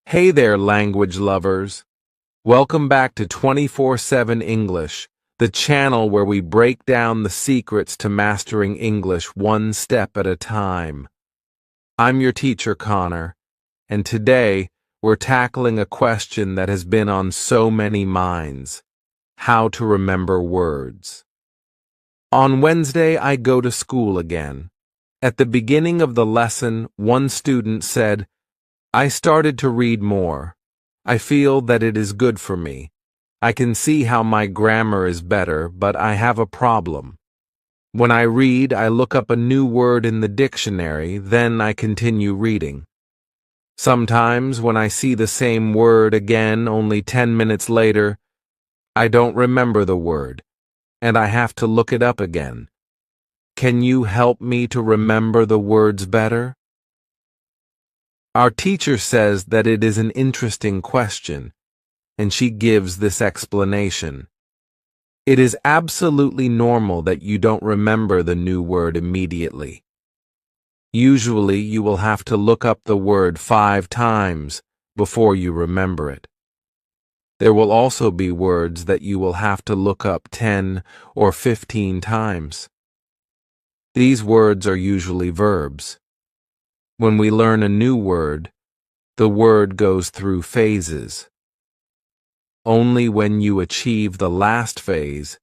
Hey there, language lovers. Welcome back to 24/7 English, the channel where we break down the secrets to mastering English one step at a time. I'm your teacher, Connor, and today we're tackling a question that has been on so many minds: how to remember words. On Wednesday, I go to school again. At the beginning of the lesson, one student said, "I started to read more. I feel that it is good for me. I can see how my grammar is better, but I have a problem. When I read, I look up a new word in the dictionary, then I continue reading. Sometimes, when I see the same word again only 10 minutes later, I don't remember the word, and I have to look it up again. Can you help me to remember the words better?" Our teacher says that it is an interesting question, and she gives this explanation. It is absolutely normal that you don't remember the new word immediately. Usually, you will have to look up the word 5 times before you remember it. There will also be words that you will have to look up 10 or 15 times. These words are usually verbs. When we learn a new word, the word goes through phases. Only when you achieve the last phase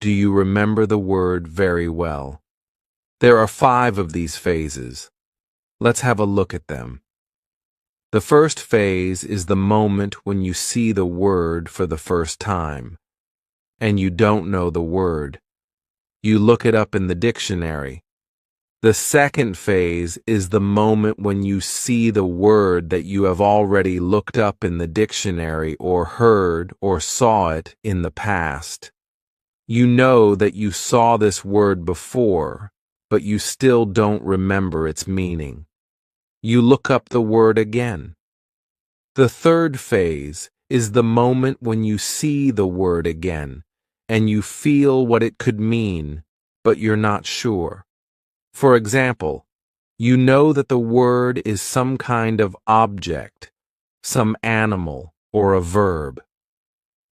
do you remember the word very well. There are 5 of these phases. Let's have a look at them. The first phase is the moment when you see the word for the first time, and you don't know the word. You look it up in the dictionary. The second phase is the moment when you see the word that you have already looked up in the dictionary or heard or saw it in the past. You know that you saw this word before, but you still don't remember its meaning. You look up the word again. The third phase is the moment when you see the word again, and you feel what it could mean, but you're not sure. For example, you know that the word is some kind of object, some animal, or a verb.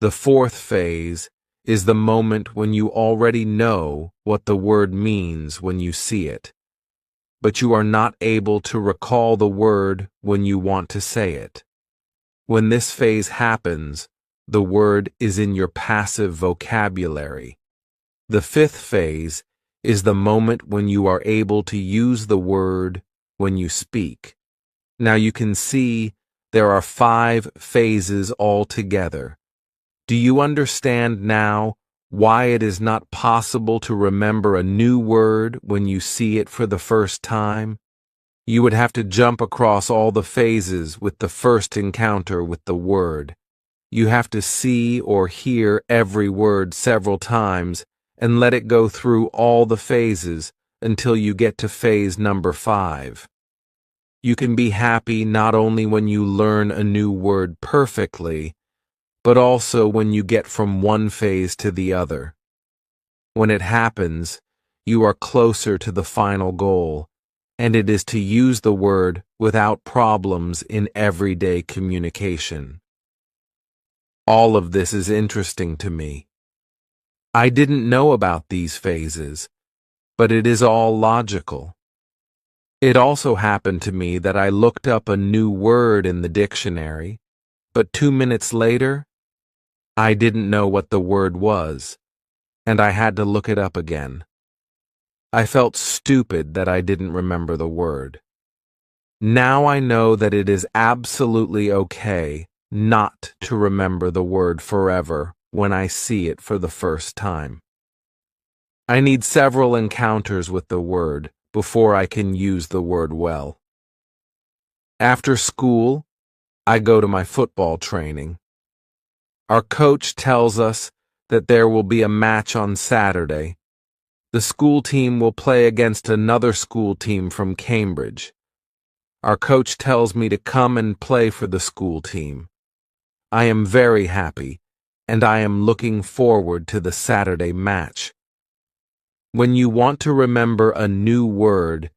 The fourth phase is the moment when you already know what the word means when you see it, but you are not able to recall the word when you want to say it. When this phase happens, the word is in your passive vocabulary. The fifth phase is the moment when you are able to use the word when you speak. Now you can see there are 5 phases altogether. Do you understand now why it is not possible to remember a new word when you see it for the first time? You would have to jump across all the phases with the first encounter with the word. You have to see or hear every word several times and let it go through all the phases until you get to phase number 5. You can be happy not only when you learn a new word perfectly, but also when you get from one phase to the other. When it happens, you are closer to the final goal, and it is to use the word without problems in everyday communication. All of this is interesting to me. I didn't know about these phases, but it is all logical. It also happened to me that I looked up a new word in the dictionary, but 2 minutes later, I didn't know what the word was, and I had to look it up again. I felt stupid that I didn't remember the word. Now I know that it is absolutely okay not to remember the word forever when I see it for the first time. I need several encounters with the word before I can use the word well. After school, I go to my football training. Our coach tells us that there will be a match on Saturday. The school team will play against another school team from Cambridge. Our coach tells me to come and play for the school team. I am very happy, and I am looking forward to the Saturday match. When you want to remember a new word,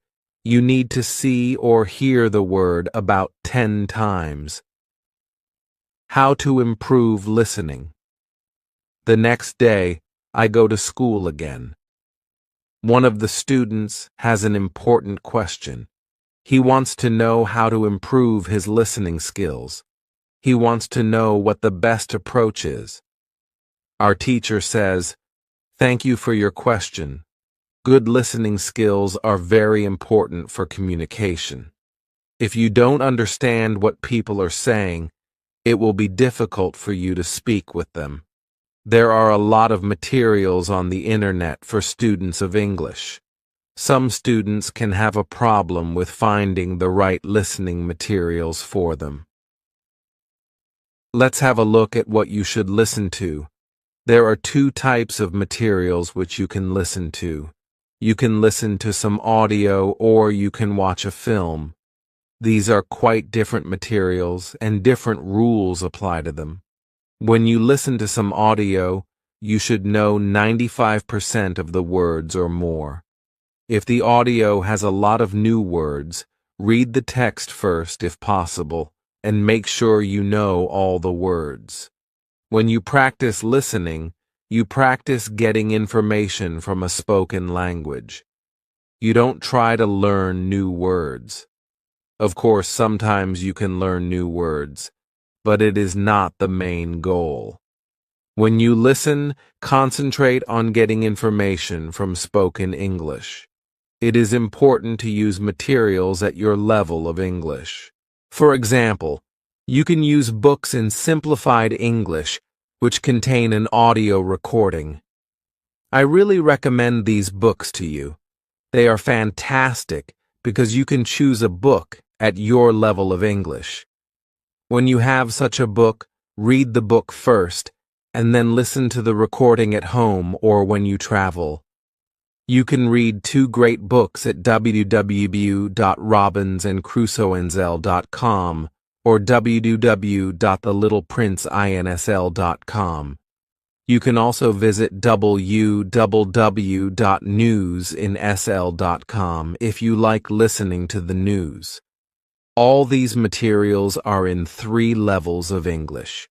you need to see or hear the word about 10 times. How to improve listening. The next day, I go to school again. One of the students has an important question. He wants to know how to improve his listening skills. He wants to know what the best approach is. Our teacher says, "Thank you for your question. Good listening skills are very important for communication. If you don't understand what people are saying, it will be difficult for you to speak with them. There are a lot of materials on the internet for students of English. Some students can have a problem with finding the right listening materials for them. Let's have a look at what you should listen to. There are two types of materials which you can listen to. You can listen to some audio or you can watch a film. These are quite different materials and different rules apply to them. When you listen to some audio, you should know 95% of the words or more. If the audio has a lot of new words, read the text first if possible, and make sure you know all the words. When you practice listening, you practice getting information from a spoken language. You don't try to learn new words. Of course, sometimes you can learn new words, but it is not the main goal. When you listen, concentrate on getting information from spoken English. It is important to use materials at your level of English. For example, you can use books in simplified English, which contain an audio recording. I really recommend these books to you. They are fantastic because you can choose a book at your level of English. When you have such a book, read the book first, and then listen to the recording at home or when you travel. You can read two great books at www.robinsandcrusoeinsl.com or www.thelittleprince.insl.com. You can also visit www.newsinsl.com if you like listening to the news. All these materials are in 3 levels of English.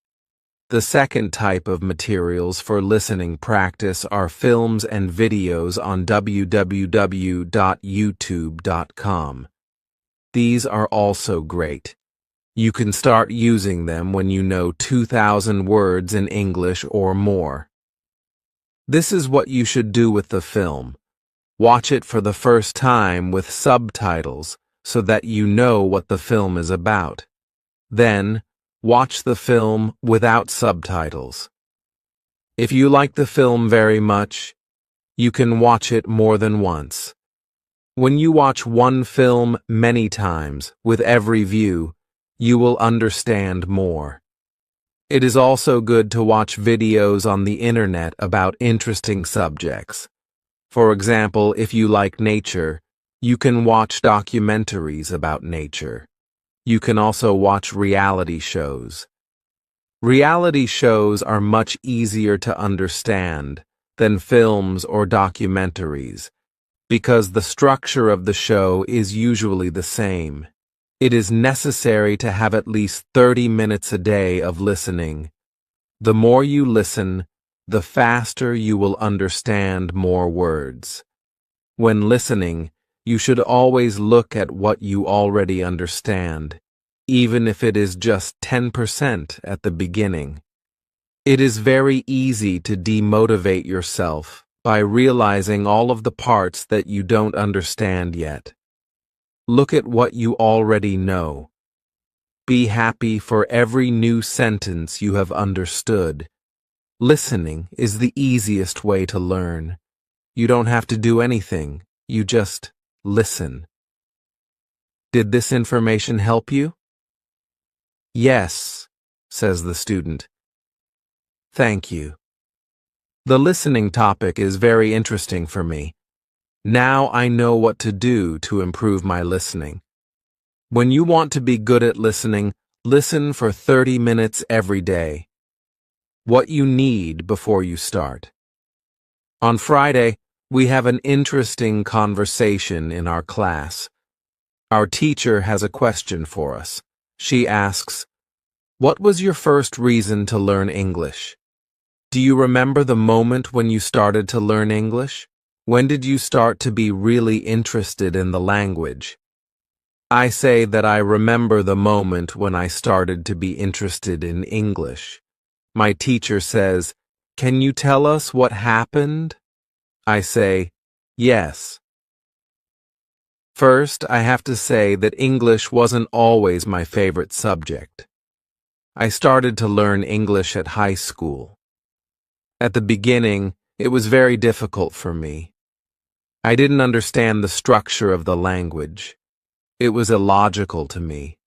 The second type of materials for listening practice are films and videos on www.youtube.com. These are also great. You can start using them when you know 2,000 words in English or more. This is what you should do with the film. Watch it for the first time with subtitles so that you know what the film is about. Then, watch the film without subtitles. If you like the film very much, you can watch it more than once. When you watch one film many times, with every view, you will understand more. It is also good to watch videos on the internet about interesting subjects. For example, if you like nature, you can watch documentaries about nature. You can also watch reality shows. Reality shows are much easier to understand than films or documentaries because the structure of the show is usually the same. It is necessary to have at least 30 minutes a day of listening. The more you listen, the faster you will understand more words. When listening, you should always look at what you already understand, even if it is just 10% at the beginning. It is very easy to demotivate yourself by realizing all of the parts that you don't understand yet. Look at what you already know. Be happy for every new sentence you have understood. Listening is the easiest way to learn. You don't have to do anything, you just listen. Did this information help you? Yes, says the student. Thank you. The listening topic is very interesting for me. Now I know what to do to improve my listening. When you want to be good at listening, listen for 30 minutes every day. What you need before you start. On Friday, we have an interesting conversation in our class. Our teacher has a question for us. She asks, What was your first reason to learn English? Do you remember the moment when you started to learn English? When did you start to be really interested in the language? I say that I remember the moment when I started to be interested in English. My teacher says, "Can you tell us what happened?" I say, "Yes." First, I have to say that English wasn't always my favorite subject. I started to learn English at high school. At the beginning, it was very difficult for me. I didn't understand the structure of the language. It was illogical to me.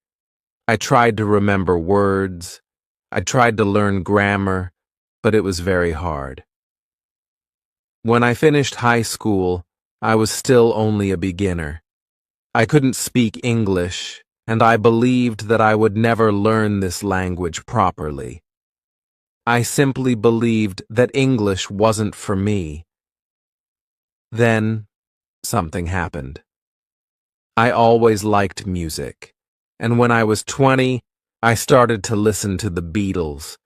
I tried to remember words. I tried to learn grammar, but it was very hard. When I finished high school, I was still only a beginner. I couldn't speak English, and I believed that I would never learn this language properly. I simply believed that English wasn't for me. Then, something happened. I always liked music, and when I was 20, I started to listen to the Beatles.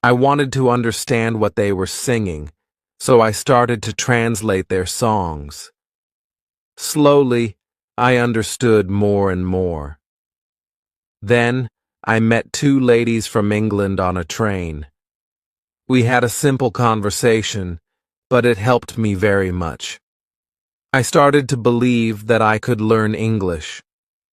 I wanted to understand what they were singing, so I started to translate their songs. Slowly, I understood more and more. Then, I met two ladies from England on a train. We had a simple conversation, but it helped me very much. I started to believe that I could learn English.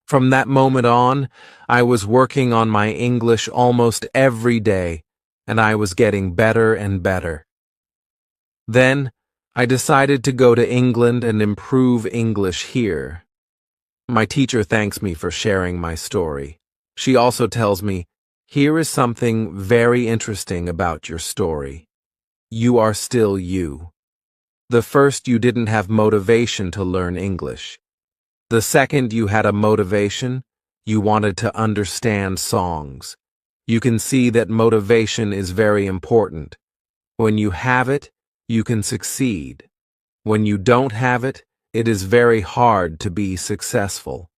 From that moment on, I was working on my English almost every day, and I was getting better and better. Then, I decided to go to England and improve English here. My teacher thanks me for sharing my story. She also tells me, "Here is something very interesting about your story. You are still you. The first, you didn't have motivation to learn English. The second, you had a motivation. You wanted to understand songs. You can see that motivation is very important. When you have it, you can succeed. When you don't have it, it is very hard to be successful."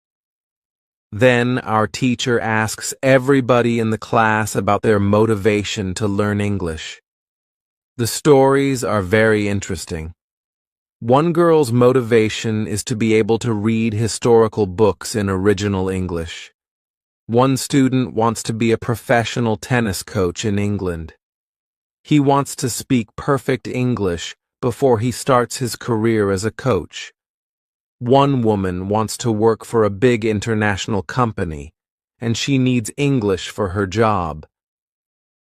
Then our teacher asks everybody in the class about their motivation to learn English. The stories are very interesting. One girl's motivation is to be able to read historical books in original English. One student wants to be a professional tennis coach in England. He wants to speak perfect English before he starts his career as a coach. One woman wants to work for a big international company, and she needs English for her job.